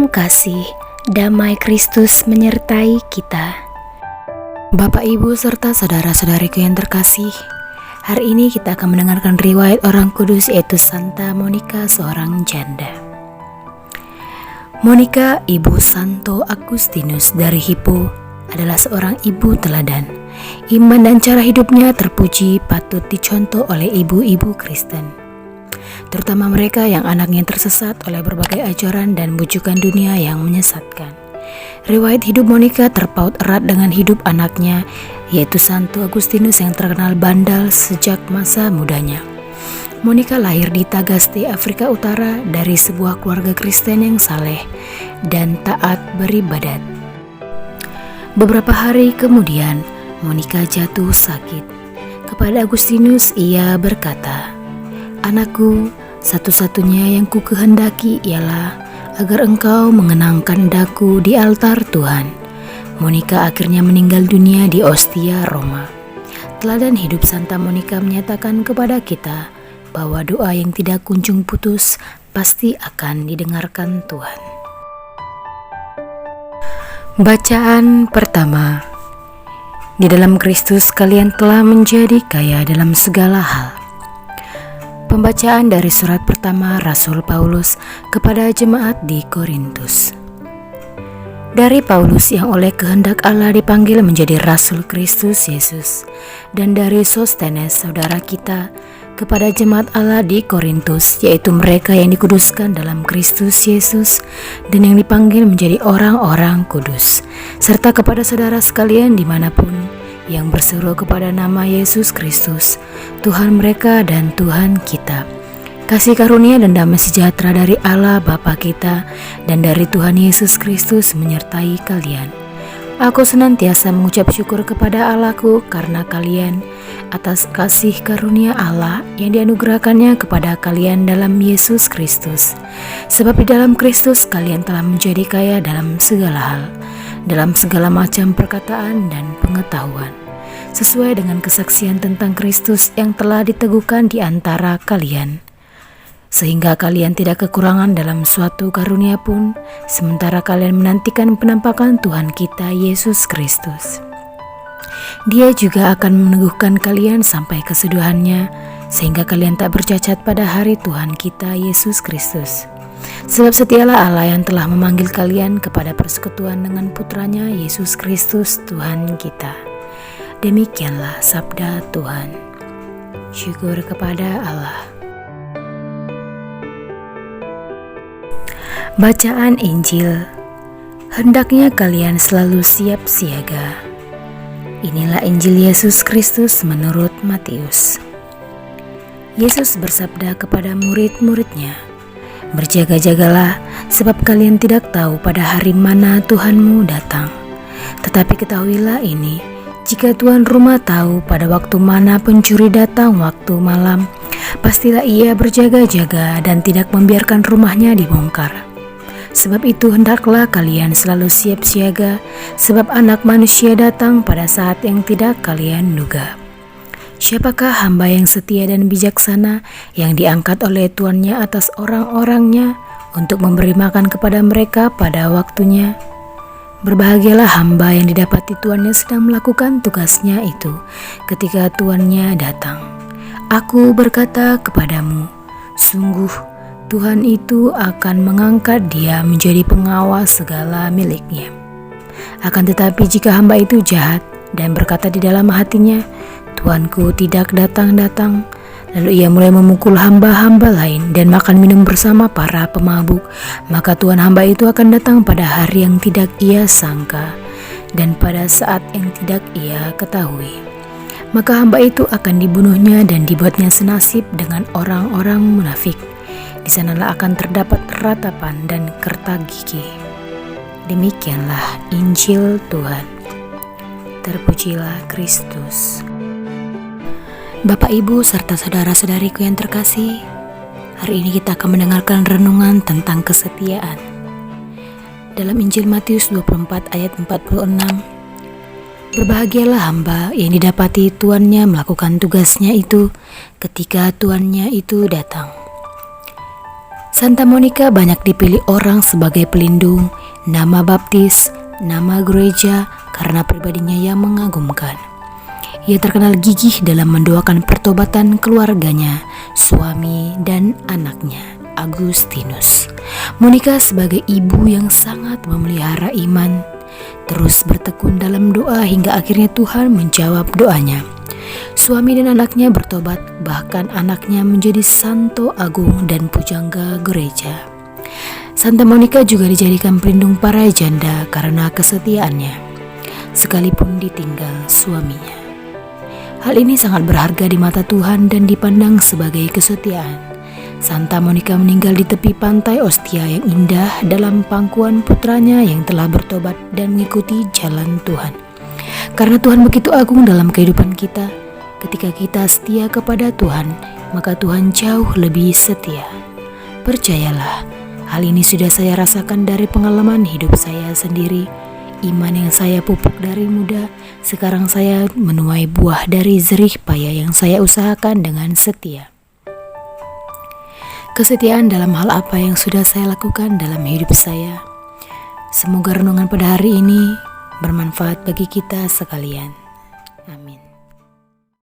Salam kasih, damai Kristus menyertai kita. Bapak, Ibu, serta saudara-saudariku yang terkasih, hari ini kita akan mendengarkan riwayat orang kudus yaitu Santa Monica, seorang janda. Monica, ibu Santo Agustinus dari Hippo, adalah seorang ibu teladan. Iman dan cara hidupnya terpuji patut dicontoh oleh ibu-ibu Kristen, terutama mereka yang anaknya tersesat oleh berbagai ajaran dan bujukan dunia yang menyesatkan. Riwayat hidup Monica terpaut erat dengan hidup anaknya, yaitu Santo Agustinus yang terkenal bandal sejak masa mudanya. Monica lahir di Tagaste, Afrika Utara dari sebuah keluarga Kristen yang saleh dan taat beribadat. Beberapa hari kemudian, Monica jatuh sakit. Kepada Agustinus ia berkata, "Anakku, satu-satunya yang ku kehendaki ialah agar engkau mengenangkan daku di altar Tuhan." Monica akhirnya meninggal dunia di Ostia, Roma. Teladan hidup Santa Monica menyatakan kepada kita bahwa doa yang tidak kunjung putus pasti akan didengarkan Tuhan. Bacaan pertama. Di dalam Kristus kalian telah menjadi kaya dalam segala hal. Pembacaan dari surat pertama Rasul Paulus kepada jemaat di Korintus. Dari Paulus yang oleh kehendak Allah dipanggil menjadi Rasul Kristus Yesus, dan dari Sostenes saudara kita, kepada jemaat Allah di Korintus, yaitu mereka yang dikuduskan dalam Kristus Yesus dan yang dipanggil menjadi orang-orang kudus, serta kepada saudara sekalian dimanapun yang berseru kepada nama Yesus Kristus, Tuhan mereka dan Tuhan kita. Kasih karunia dan damai sejahtera dari Allah Bapa kita dan dari Tuhan Yesus Kristus menyertai kalian. Aku senantiasa mengucap syukur kepada Allahku karena kalian, atas kasih karunia Allah yang dianugerahkannya kepada kalian dalam Yesus Kristus. Sebab di dalam Kristus kalian telah menjadi kaya dalam segala hal, dalam segala macam perkataan dan pengetahuan, sesuai dengan kesaksian tentang Kristus yang telah diteguhkan di antara kalian, sehingga kalian tidak kekurangan dalam suatu karunia pun, sementara kalian menantikan penampakan Tuhan kita Yesus Kristus. Dia juga akan meneguhkan kalian sampai kesudahannya, sehingga kalian tak bercacat pada hari Tuhan kita Yesus Kristus. Sebab setialah Allah yang telah memanggil kalian kepada persekutuan dengan putranya Yesus Kristus Tuhan kita. Demikianlah sabda Tuhan. Syukur kepada Allah. Bacaan Injil. Hendaknya kalian selalu siap siaga. Inilah Injil Yesus Kristus menurut Matius. Yesus bersabda kepada murid-muridnya, "Berjaga-jagalah, sebab kalian tidak tahu pada hari mana Tuhanmu datang. Tetapi ketahuilah ini, jika tuan rumah tahu pada waktu mana pencuri datang waktu malam, pastilah ia berjaga-jaga dan tidak membiarkan rumahnya dibongkar. Sebab itu hendaklah kalian selalu siap siaga, sebab Anak Manusia datang pada saat yang tidak kalian duga. Siapakah hamba yang setia dan bijaksana yang diangkat oleh tuannya atas orang-orangnya untuk memberi makan kepada mereka pada waktunya? Berbahagialah hamba yang didapati tuannya sedang melakukan tugasnya itu ketika tuannya datang. Aku berkata kepadamu, sungguh Tuhan itu akan mengangkat dia menjadi pengawas segala miliknya. Akan tetapi jika hamba itu jahat dan berkata di dalam hatinya, Tuanku tidak datang-datang, lalu ia mulai memukul hamba-hamba lain dan makan minum bersama para pemabuk, maka Tuhan hamba itu akan datang pada hari yang tidak ia sangka dan pada saat yang tidak ia ketahui. Maka hamba itu akan dibunuhnya dan dibuatnya senasib dengan orang-orang munafik. Di sanalah akan terdapat ratapan dan kerta gigi." Demikianlah Injil Tuhan. Terpujilah Kristus. Bapak, Ibu, serta saudara-saudariku yang terkasih, hari ini kita akan mendengarkan renungan tentang kesetiaan. Dalam Injil Matius 24 ayat 46, "Berbahagialah hamba yang didapati tuannya melakukan tugasnya itu ketika tuannya itu datang. Santa Monica banyak dipilih orang sebagai pelindung, nama baptis, nama gereja karena pribadinya yang mengagumkan. Ia terkenal gigih dalam mendoakan pertobatan keluarganya, suami dan anaknya, Agustinus. Monica sebagai ibu yang sangat memelihara iman, terus bertekun dalam doa hingga akhirnya Tuhan menjawab doanya. Suami dan anaknya bertobat, bahkan anaknya menjadi santo agung dan pujangga gereja. Santa Monica juga dijadikan pelindung para janda karena kesetiaannya, sekalipun ditinggal suaminya. Hal ini sangat berharga di mata Tuhan dan dipandang sebagai kesetiaan. Santa Monica meninggal di tepi pantai Ostia yang indah dalam pangkuan putranya yang telah bertobat dan mengikuti jalan Tuhan. Karena Tuhan begitu agung dalam kehidupan kita, ketika kita setia kepada Tuhan, maka Tuhan jauh lebih setia. Percayalah, hal ini sudah saya rasakan dari pengalaman hidup saya sendiri. Iman yang saya pupuk dari muda, sekarang saya menuai buah dari jerih payah yang saya usahakan dengan setia. Kesetiaan dalam hal apa yang sudah saya lakukan dalam hidup saya. Semoga renungan pada hari ini bermanfaat bagi kita sekalian.